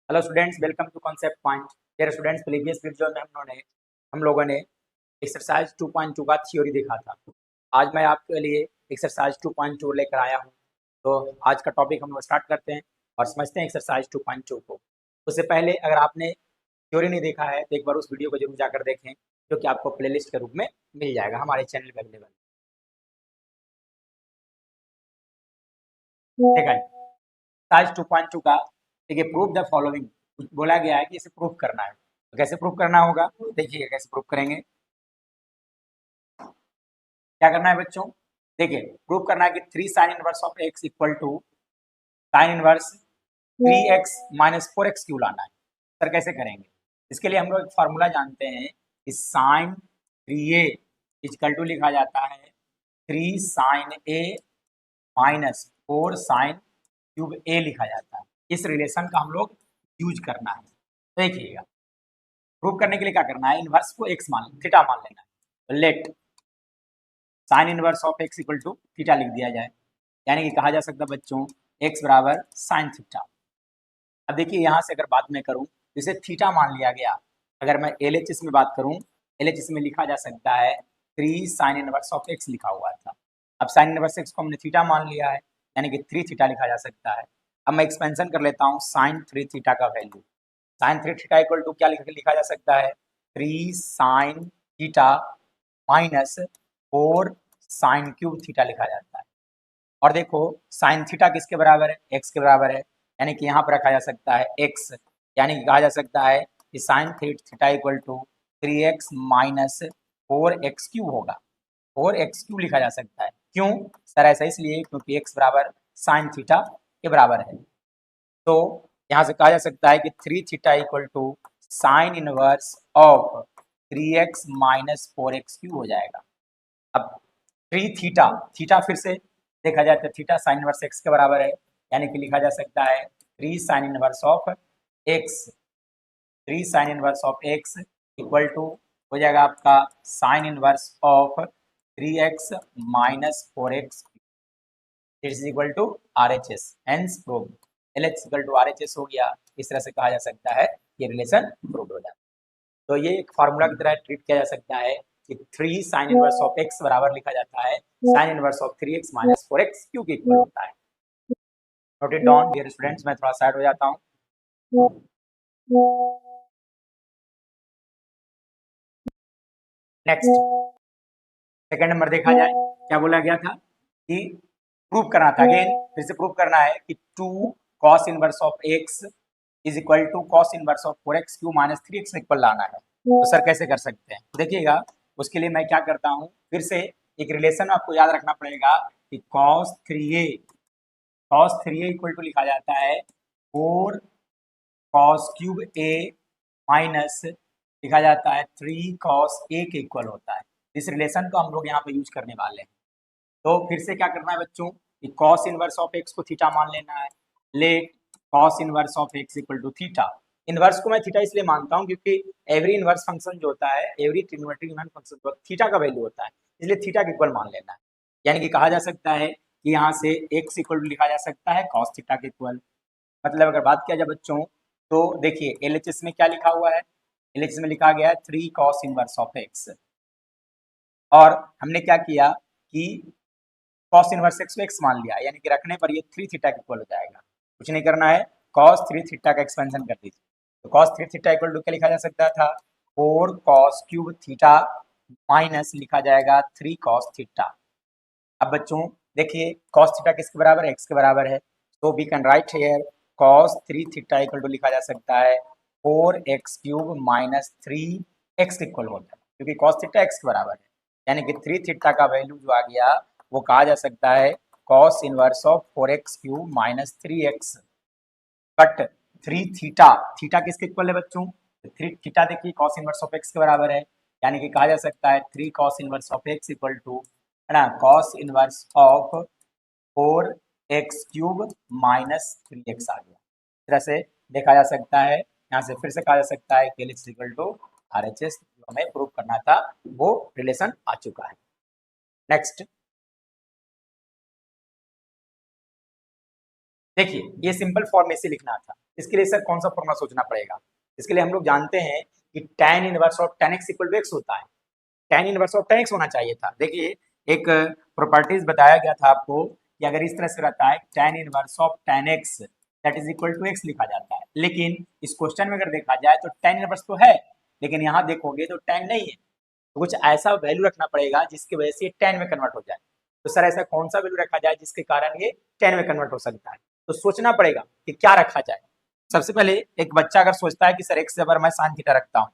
Hello students, welcome to Concept Point. Dear students, previous video में हम लोगों ने एक्सरसाइज 2.2 का थ्योरी देखा था। आज मैं आपके लिए एक्सरसाइज 2.2 लेकर आया हूं। तो आज का टॉपिक हम लोग स्टार्ट करते हैं और समझते हैं एक्सरसाइज 2.2 को। उससे पहले अगर आपने थ्योरी नहीं देखा है तो एक बार उस वीडियो को जरूर जाकर देखें, जो कि आपको प्लेलिस्ट के रूप में मिल जाएगा हमारे चैनल पर अवेलेबल। ठीक है, एक्सरसाइज 2.2 का देखिए, प्रूव द फॉलोइंग बोला गया है कि इसे प्रूव करना है। तो कैसे प्रूव करना होगा, देखिए कैसे प्रूव करेंगे। क्या करना है बच्चों, देखिए प्रूव करना है कि 3 sine inverse of x equal to sine inverse 3x minus 4x क्यों लाना है। सर कैसे करेंगे, इसके लिए हम लोग एक फार्मूला जानते हैं कि साइन 3a इक्वल टू लिखा जाता है 3 sine a minus 4 sine cube a लिखा जाता है। इस रिलेशन का हम लोग यूज करना है। देखिएगा, प्रूव करने के लिए क्या करना है, इनवर्स को x मान थीटा मान लेना है। तो let sine inverse of x equal to theta लिख दिया जाए, यानी कि कहा जा सकता है बच्चों x बराबर साइन थीटा। अब देखिए यहाँ से अगर बात मैं करूँ तो इसे थीटा मान लिया गया। अगर मैं LHS में बात करूँ, LHS में लिखा जा सकता है 3 साइन इनवर्स ऑफ x लिखा हुआ था। अब साइन इनवर्स x को हमने थीटा मान लिया है, यानी कि 3 थीटा लिखा जा सकता है। अब मैं एक्सपेंशन कर लेता हूँ साइन 3 थीटा का value. Sine 3 theta equal to क्या लिखा जा सकता है, 3 sine theta minus 4 sine cube theta लिखा जाता है। और देखो साइन थीटा किसके बराबर है, एक्स के बराबर है, यानी कि यहाँ पर रखा जा सकता है एक्स, यानी कि कहा जा सकता है कि sine theta equal to 3x minus 4x cube होगा। 4x क्यूब लिखा जा सकता है। क्यों सर, ऐसा इसलिए क्योंकि x बराबर साइन थीटा के बराबर है। तो यहाँ से कहा जा सकता है कि 3 theta equal to sine inverse of 3x minus 4x cube हो जाएगा। अब 3 थीटा, थीटा फिर से देखा जाए तो थीटा साइन इनवर्स एक्स के बराबर है, यानी कि लिखा जा सकता है 3 sine inverse of x. 3 sine inverse of x equal to हो जाएगा आपका sine inverse of 3x minus 4x is equal to RHS। Hence prove LH equal to RHS हो गया। इस तरह से कहा जा सकता है ये रिलेशन प्रूव हो जाता है। तो ये एक फार्मूला की तरह ट्रीट किया जा सकता है कि 3 साइन इनवर्स ऑफ x बराबर लिखा जाता है sign inverse of 3x minus 4x क्यों के इक्वल होता है। Note it down dear students, मैं थोड़ा साइड हो जाता हूँ। नेक्स्ट सेकंड नंबर देखा जाए, क्या बोला गया था कि प्रूव करना था। अगेन फिर से प्रूव करना है कि 2 cos inverse of x is equal to cos inverse of 4x cube minus 3x equal लाना है। तो सर कैसे कर सकते हैं, देखिएगा उसके लिए मैं क्या करता हूँ, फिर से एक रिलेशन आपको याद रखना पड़ेगा कि cos 3a इक्वल टू लिखा जाता है 4 cos क्यूब a माइनस लिखा जाता है 3 cos a के इक्वल होता है। इस रिलेशन को हम लोग यहाँ पे यूज करने वाले हैं। तो फिर से क्या करना है बच्चों कि cos इनवर्स ऑफ x को थीटा मान लेना है। Let cos inverse of x equal to theta. Inverse को मैं थीटा इसलिए मानता हूँ क्योंकि एवरी इनवर्स फंक्शन जो होता है, एवरी ट्रिग्नोमेट्रिक यूनियन फंक्शन जो थीटा का वैल्यू होता है, इसलिए थीटा के इक्वल मान लेना है। यानी कि कहा जा सकता है कि यहाँ से x इक्वल टू लिखा जा सकता है cos थीटा के इक्वल। मतलब अगर बात किया जाए बच्चों तो देखिए LHS में क्या लिखा हुआ है, LHS में लिखा गया है 3 cos इनवर्स ऑफ x। और हमने क्या किया कि cos इनवर्स x को x मान लिया, यानी कि रखने पर ये 3 थीटा के इक्वल हो जाएगा। कुछ नहीं करना है, cos 3 थीटा का एक्सपेंशन कर दीजिए। तो cos 3 थीटा इक्वल टू क्या लिखा जा सकता था, 4 cos क्यूब थीटा माइनस लिखा जाएगा 3 cos थीटा। अब बच्चों देखिए cos थीटा किसके बराबर है, x के बराबर है। तो we can write here cos 3 theta equal to लिखा जा सकता है 4x cube minus 3x equal होता है, क्योंकि cos थीटा x के बराबर है। यानी कि 3 थीटा का वैल्यू जो आ गया वो कहा जा सकता है cos inverse of 4x cube minus 3x। But 3 theta, theta किसके इक्वल है बच्चों, 3 थीटा देखिए cos इनवर्स ऑफ x के बराबर है, यानी कि कहा जा सकता है 3 cos inverse of x equal to है ना cos inverse of 4x cube minus 3x आ गया। इस तरह से देखा जा सकता है, यहाँ से फिर से कहा जा सकता है कि LHS इक्वल टू RHS जो हमें प्रूव करना था वो रिलेशन आ चुका है। नेक्स्ट देखिए ये सिंपल फॉर्म में से लिखना था, इसके लिए सर कौन सा फॉर्मूला सोचना पड़ेगा? इसके लिए हम लोग जानते हैं कि tan inverse of tan x equal to x होता है, tan inverse of tan x होना चाहिए था। देखिए एक प्रॉपर्टीज बताया गया था आपको कि अगर इस तरह से रहता है tan inverse of tan x that is equal to x लिखा जाता है, लेकिन इस क्वेश्चन में अगर देखा जाए तो tan इनवर्स तो है, लेकिन यहाँ देखोगे तो tan नहीं है, तो कुछ ऐसा वैल्यू रखना पड़ेगा जिसकी वजह से tan में कन्वर्ट हो जाए। तो सर ऐसा कौन सा वैल्यू रखा जाए जिसके कारण ये tan में कन्वर्ट हो सकता है? तो सोचना पड़ेगा कि क्या रखा जाए। सबसे पहले एक बच्चा अगर सोचता है कि सर x जबर मैं साइन थीटा रखता हूँ,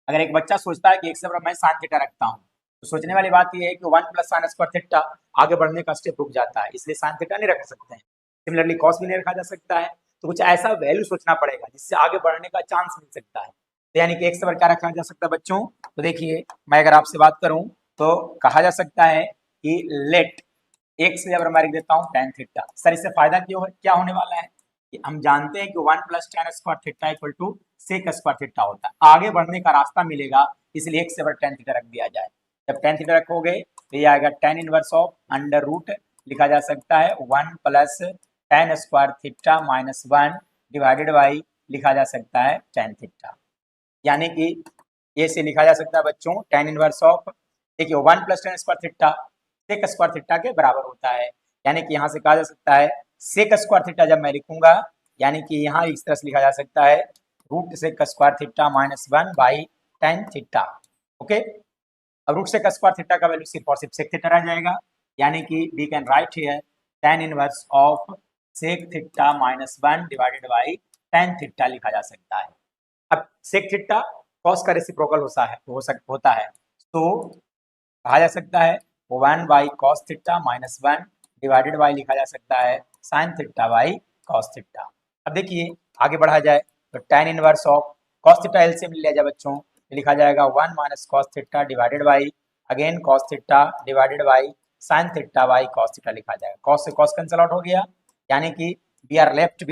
अगर एक बच्चा सोचता है कि x जबर मैं साइन थीटा रखता हूँ, तो सोचने वाली बात यह है कि 1 प्लस साइन स्क्वायर थीटा आगे बढ़ने का स्टेप रुक जाता है, इसलिए साइन थीटा नहीं रख सकते हैं। सिमिलरली कॉस भी नहीं रखा जा सकता है, तो कुछ ऐसा वैल्यू सोचना पड़ेगा जिससे आगे बढ़ने का चांस मिल सकता है। तो यानी कि x जबर क्या रखा जा सकता है बच्चों? तो देखिए मैं अगर आपसे बात करूं तो कहा जा सकता है कि लेट x जबर मैं लिख देता हूँ tan थीटा। सर इससे फायदा क्यों है, क्या होने वाला है कि हम जानते हैं कि 1 plus tan square theta equal to sec square theta होता है, आगे बढ़ने का रास्ता मिलेगा, इसलिए x जबर tan थीटा रख दिया जाए। जब tan थीटा रखोगे तो ये आएगा tan inverse of under root लिखा जा सकता है 1 plus tan square theta minus 1 divided by लिखा जा सकता है tan थीटा। यानी कि ये से लिखा जा सकता है बच्चों tan इनवर्स ऑफ, देखिए 1 plus tan square theta sec square theta के बराबर होता है, यानी कि यहाँ से कहा जा सकता है सेक स्क्वायर थीटा जब मैं लिखूंगा, यानी कि यहाँ इस तरह से लिखा जा सकता है root sec square theta minus 1 by tan theta. Okay, अब रूट सेक स्क्वायर थीटा का वैल्यू सिर्फ और सिर्फ सेक थीटा रह जाएगा, यानी कि we can write here tan inverse of sec theta minus 1 divided by tan theta लिखा जा सकता है। अब सेक थीटा कॉस का रेसिप्रोकल होता है, तो कहा जा सकता है 1 by cos theta minus 1 divided by लिखा जा सकता है sine theta by cos theta. अब देखिए आगे बढ़ा जाए तो tan inverse of cos theta LCM ले लिया जाए बच्चों, लिखा जाएगा 1 minus cos theta divided by again cos theta divided by sine theta by cos theta लिखा जाएगा। कॉस से कॉस कैंसल आउट हो गया, यानी कि we are left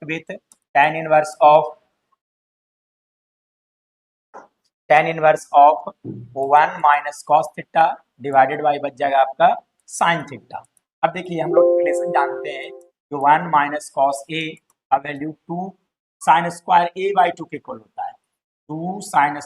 with tan inverse of tan inverse of 1 minus cos theta divided by बच जाएगा आपका साइन थीटा। अब देखिए हम लोग रिलेशन जानते हैं कि 1 माइनस कॉस ए का value 2 sine square A by 2 के इक्वल होता है, 2 साइन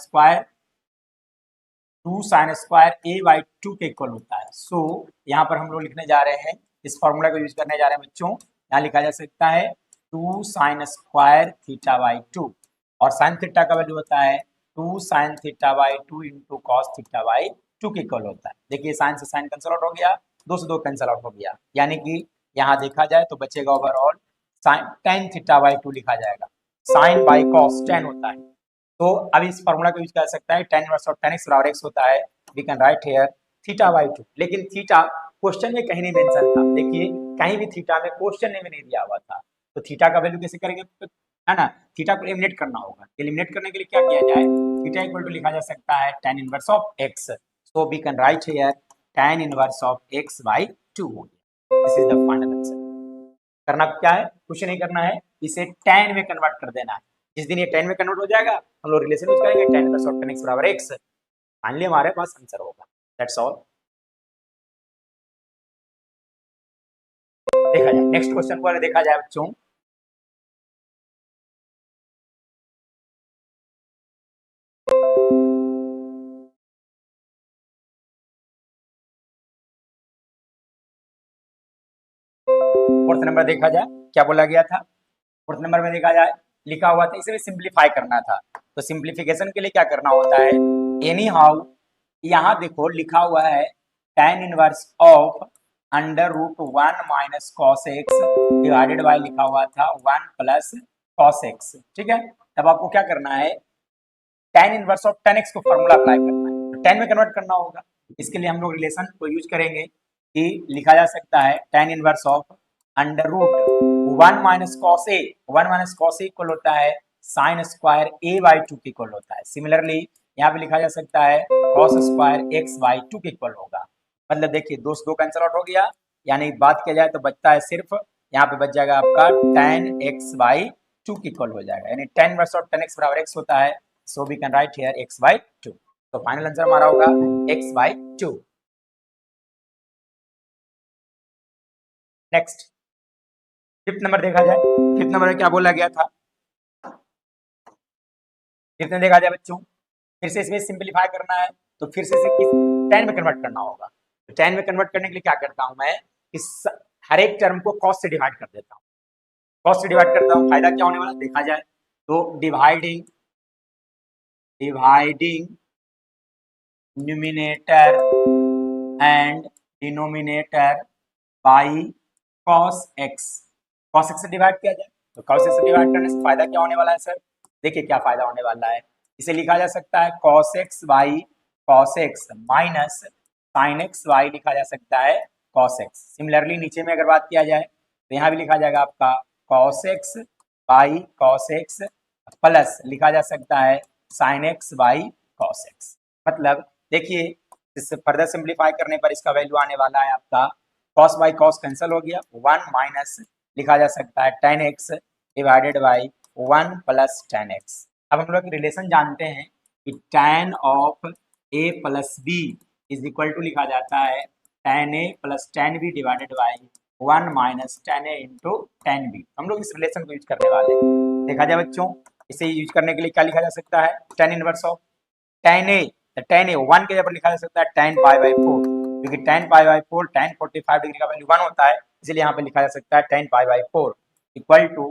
स्क्वायर ए बाई 2 के इक्वल होता है। सो यहाँ पर हम लोग लिखने जा रहे हैं, इस फॉर्मूला को यूज करने जा रहे हैं बच्चों, यहाँ लिखा जा सकता है 2 साइन स्क्वायर थीटा बाई 2 और साइन थीटा का वैल्यू होता है 2 sine theta by 2 into cos theta by 2 के इक्वल होता है। देखिए साइन से साइन कैंसल आउट हो गया, 2 से 2 कैंसल आउट हो गया, यानी कि यहाँ देखा जाए तो बचेगा overall sine tan theta by 2 लिखा जाएगा, साइन बाई कॉस tan होता है। तो अब इस फॉर्मूला को यूज कर सकता है tan inverse of tan x बराबर x होता है, we can write here theta by 2, लेकिन थीटा क्वेश्चन में कहीं नहीं मेंशन था। देखिए कहीं भी थीटा में क्वेश्चन में नहीं दिया हुआ था, तो थीटा का वैल्यू कैसे करेंगे, है ना, थीटा को एलिमिनेट करना होगा। एलिमिनेट करने के लिए क्या किया जाए, थीटा इक्वल टू लिखा जा सकता है tan inverse of x, so we can write here tan inverse of x by 2 हो गया। This is the final answer. करना क्या है, कुछ नहीं करना है, इसे tan में कन्वर्ट कर देना है। जिस दिन ये tan में कन्वर्ट हो जाएगा हम लोग रिलेशन यूज करेंगे tan inverse of tan x बराबर x, फाइनली हमारे पास आंसर होगा। That's all. देखा जाए नेक्स्ट क्वेश्चन को अगर देखा जाए बच्चों, फोर्थ नंबर देखा जाए क्या बोला गया था। फोर्थ नंबर में देखा जाए लिखा हुआ था इसे भी सिंप्लीफाई करना था, तो सिंप्लीफिकेशन के लिए क्या करना होता है, एनी हाउ यहाँ देखो लिखा हुआ है tan inverse of under root 1 minus cos x divided by लिखा हुआ था 1 प्लस कॉस एक्स। ठीक है, तब आपको क्या करना है, tan inverse of tan x को फॉर्मूला अप्लाई करना है, तो tan में कन्वर्ट करना होगा। इसके लिए हम लोग रिलेशन को यूज करेंगे कि लिखा जा सकता है tan inverse of under root 1 minus cos A, 1 minus cos A equal होता है साइन स्क्वायर ए बाई 2 के इक्वल होता है। सिमिलरली यहाँ पे लिखा जा सकता है कॉस स्क्वायर एक्स बाई 2 के इक्वल होगा। मतलब देखिए 2 से 2 कैंसिल आउट हो गया, यानी बात किया जाए तो बचता है सिर्फ यहाँ पे बच जाएगा आपका tan x बाई 2 के इक्वल हो जाएगा, यानी tan inverse of tan x बराबर x होता है, so we can write here x by 2। तो फाइनल आंसर हमारा होगा x by 2। Next fifth number देखा जाए, फिफ्थ नंबर में क्या बोला गया था, फिफ्थ में देखा जाए बच्चों, फिर से इसमें सिंपलीफाई करना है तो फिर से इसे 10 में कन्वर्ट करना होगा। तो 10 में कन्वर्ट करने के लिए क्या करता हूं मैं, इस हर एक टर्म को कॉस से डिवाइड कर देता हूं, कॉस से डिवाइड करता हूं, फायदा क्या होने वाला देखा जाए तो dividing numerator and denominator by cos x, cos x से डिवाइड किया जाए तो cos x से डिवाइड करने से फायदा क्या होने वाला है सर, देखिए क्या फायदा होने वाला है, इसे लिखा जा सकता है cos x by cos x minus sin x y लिखा जा सकता है cos x। सिमिलरली नीचे में अगर बात किया जाए तो यहाँ भी लिखा जाएगा आपका cos x by cos x plus लिखा जा सकता है sin x by cos x। मतलब देखिए इससे फर्दर सिंप्लीफाई करने पर इसका वैल्यू आने वाला है आपका cos बाई cos कैंसिल हो गया, 1 माइनस लिखा जा सकता है tan x divided by 1 plus tan x। अब हम लोग रिलेशन जानते हैं कि tan of a plus b is equal to लिखा जाता है tan a plus tan b divided by 1 minus tan a into tan b। हम लोग इस रिलेशन को यूज करने वाले हैं। देखा जाए बच्चों, इसे यूज करने के लिए क्या लिखा जा सकता है, tan inverse of tan a, tan a 1 के जगह पर लिखा जा सकता है tan पाई बाई 4, क्योंकि tan pi by 4 tan 45 degree का वैल्यू 1 होता है, इसलिए यहाँ पे लिखा जा सकता है tan pi by 4 equal to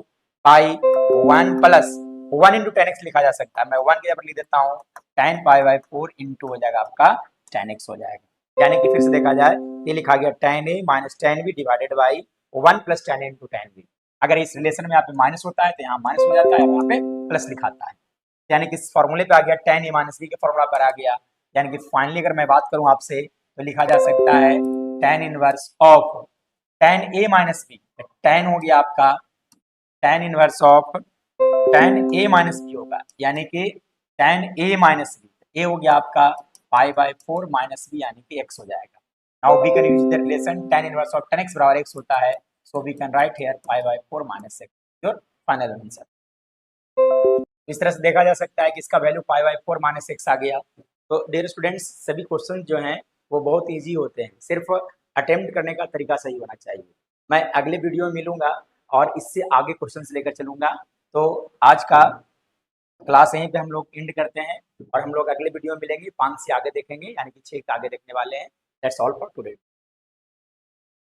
pi 1 plus 1 into tan x लिखा जा सकता है, मैं 1 की जगह पर लिख देता हूँ tan पाई बाई 4 इंटू हो जाएगा आपका tan x हो जाएगा। यानी कि फिर से देखा जाए ये लिखा गया tan a minus tan b divided by 1 plus tan a into tan b। अगर इस रिलेशन में यहाँ पे माइनस होता है तो यहाँ माइनस हो जाता है, यहाँ पे प्लस लिखाता है, यानी कि इस फॉर्मूले पे आ गया tan a माइनस b के फॉर्मूला पर आ गया। यानी कि फाइनली अगर मैं बात करूं आपसे तो लिखा जा सकता है tan inverse of tan a minus b, tan हो गया आपका tan inverse of tan a minus b होगा, यानी कि tan a minus b, a हो गया आपका पाई बाई 4 माइनस b यानी कि x हो जाएगा। Now we can use the relation tan inverse of tan x बराबर x होता है, so we can write here pi by 4 minus x your final answer. इस तरह से देखा जा सकता है कि इसका value pi by 4 minus X आ गया। तो डियर स्टूडेंट्स सभी क्वेश्चन जो हैं वो बहुत इजी होते हैं, सिर्फ अटेम्प्ट करने का तरीका सही होना चाहिए। मैं अगले वीडियो में मिलूंगा और इससे आगे क्वेश्चंस लेकर चलूंगा। तो आज का क्लास यहीं पे हम लोग एंड करते हैं और हम लोग अगले वीडियो में मिलेंगे, 5 से आगे देखेंगे, यानी कि 6 आगे देखने वाले हैं। That's all for today.